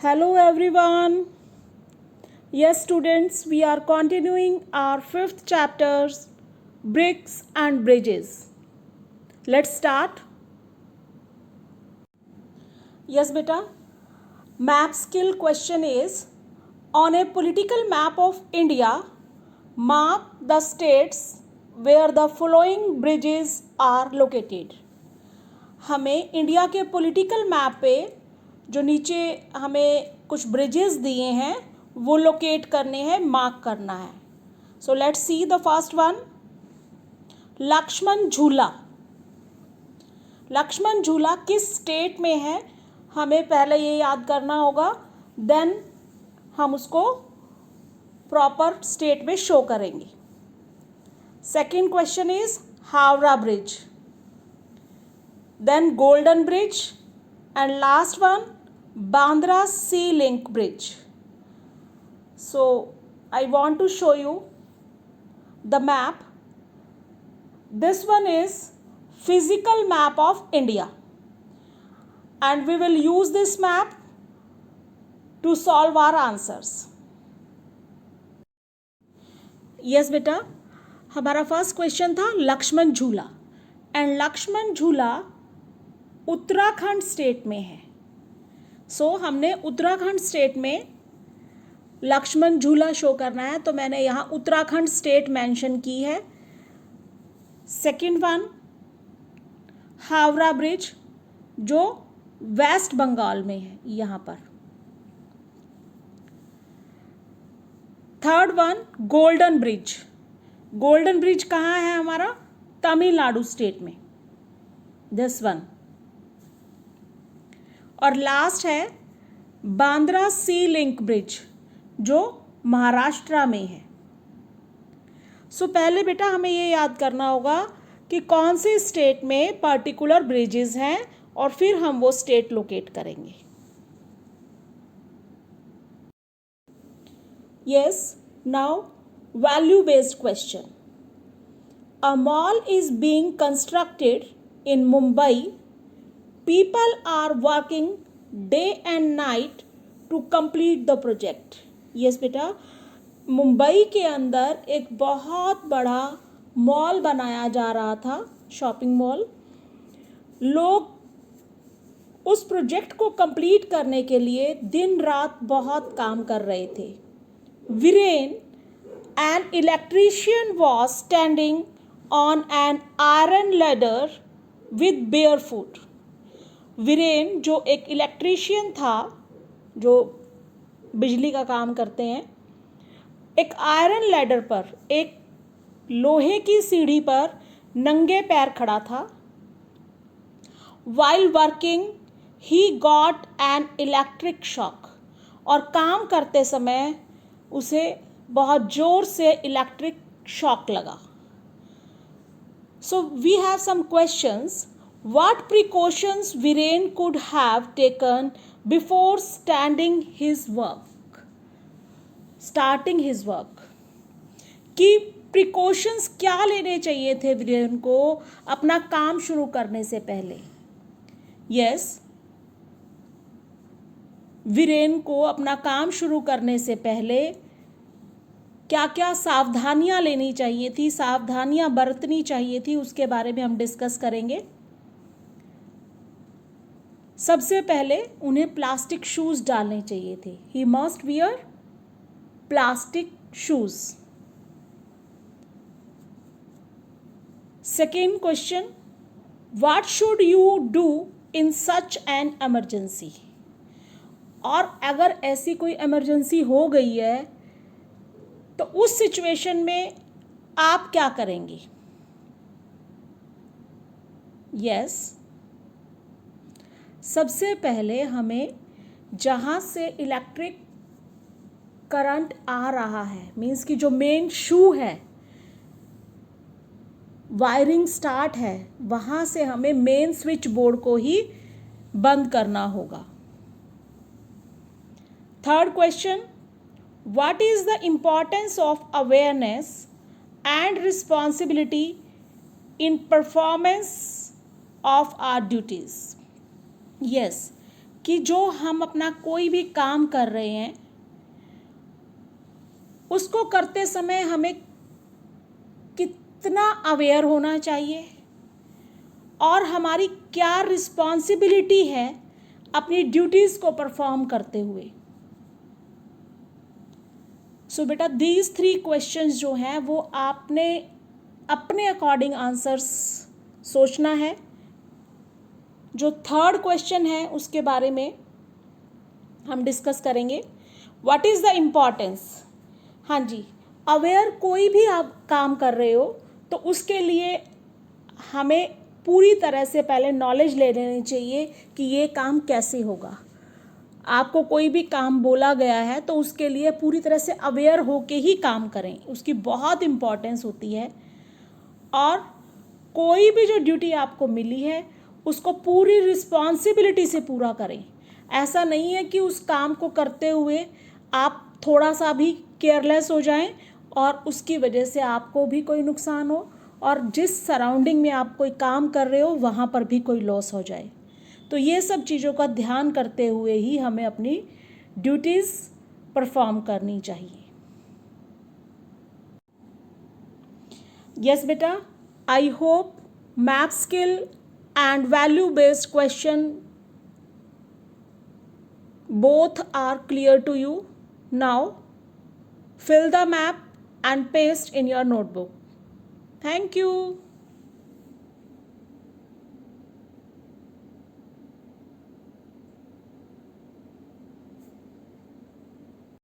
Hello everyone. Yes students, we are continuing our fifth chapters, bricks and bridges. Let's start. Yes beta. Map skill question is, on a political map of India, mark the states where the following bridges are located. हमें India के political map पे जो नीचे हमें कुछ bridges दिए हैं वो लोकेट करने हैं, मार्क करना है. So let's see the first one, Lakshman Jhula. Lakshman झूला किस स्टेट में है हमें पहले ये याद करना होगा, देन हम उसको प्रॉपर स्टेट में शो करेंगे. Second question is Howrah bridge, then Golden Bridge, and last one Bandra Sea Link Bridge. So I want to show you the map. This one is physical map of India and we will use this map to solve our answers. Yes beta, हमारा first question था लक्ष्मण झूला, and Lakshman झूला Uttarakhand state में है. सो हमने Uttarakhand state में लक्ष्मण झूला show करना है, तो मैंने यहाँ उत्तराखंड स्टेट मेंशन की है. सेकंड वन हावड़ा ब्रिज जो वेस्ट बंगाल में है यहाँ पर. Third one golden bridge. Golden bridge कहाँ है हमारा? तमिलनाडु स्टेट में, दिस वन. और लास्ट है बांद्रा सी लिंक ब्रिज जो महाराष्ट्र में है. सो पहले बेटा हमें ये याद करना होगा कि कौन से स्टेट में पर्टिकुलर ब्रिजेस हैं और फिर हम वो स्टेट लोकेट करेंगे. Yes, now value based question. A mall is being constructed in Mumbai. People are working day and night to complete the project. Yes बेटा, मुंबई के अंदर एक बहुत बड़ा मॉल बनाया जा रहा था, शॉपिंग मॉल. लोग उस प्रोजेक्ट को कंप्लीट करने के लिए दिन रात बहुत काम कर रहे थे. Viren, an electrician was standing on an iron ladder with bare foot. Viren जो एक इलेक्ट्रीशियन था, जो बिजली का काम करते हैं, एक आयरन लैडर पर, एक लोहे की सीढ़ी पर नंगे पैर खड़ा था. While working he got an electric shock. और काम करते समय उसे बहुत जोर से इलेक्ट्रिक शॉक लगा. So we have some questions. What precautions Viren could have taken before starting his work? कि प्रिकॉशंस क्या लेने चाहिए थे वीरेन को अपना काम शुरू करने से पहले. यस, वीरेन को अपना काम शुरू करने से पहले क्या क्या सावधानियां लेनी चाहिए थी, सावधानियां बरतनी चाहिए थी, उसके बारे में हम डिस्कस करेंगे. सबसे पहले उन्हें प्लास्टिक शूज़ डालने चाहिए थे. He must wear plastic shoes. Second question, what should you do in such an emergency. और अगर ऐसी कोई इमरजेंसी हो गई है तो उस सिचुएशन में आप क्या करेंगे. यस, सबसे पहले हमें जहाँ से इलेक्ट्रिक करंट आ रहा है, मीन्स कि जो मेन शू है, वायरिंग स्टार्ट है, वहाँ से हमें मेन स्विच बोर्ड को ही बंद करना होगा. Third question, what is the importance of awareness and responsibility in performance of our duties. Yes, कि जो हम अपना कोई भी काम कर रहे हैं उसको करते समय हमें कितना अवेयर होना चाहिए और हमारी क्या रिस्पॉन्सिबिलिटी है अपनी ड्यूटीज़ को परफॉर्म करते हुए। सो बेटा दीज 3 क्वेश्चंस जो हैं वो आपने अपने अकॉर्डिंग आंसर्स सोचना है। जो 3rd क्वेश्चन है उसके बारे में हम डिस्कस करेंगे, व्हाट इज़ द इम्पॉर्टेंस। हाँ जी, अवेयर कोई भी आप काम कर रहे हो तो उसके लिए हमें पूरी तरह से पहले नॉलेज ले लेनी चाहिए कि ये काम कैसे होगा। आपको कोई भी काम बोला गया है तो उसके लिए पूरी तरह से अवेयर होके ही काम करें, उसकी बहुत इम्पॉर्टेंस होती है। और कोई भी जो ड्यूटी आपको मिली है उसको पूरी रिस्पॉन्सिबिलिटी से पूरा करें। ऐसा नहीं है कि उस काम को करते हुए आप थोड़ा सा भी केयरलेस हो जाएं और उसकी वजह से आपको भी कोई नुकसान हो और जिस सराउंडिंग में आप कोई काम कर रहे हो वहाँ पर भी कोई लॉस हो जाए। तो ये सब चीज़ों का ध्यान करते हुए ही हमें अपनी ड्यूटीज़ परफॉर्म करनी चाहिए। यस बेटा, I hope math skill and value based question both are clear to you. Now fill the map and paste in your notebook. Thank you.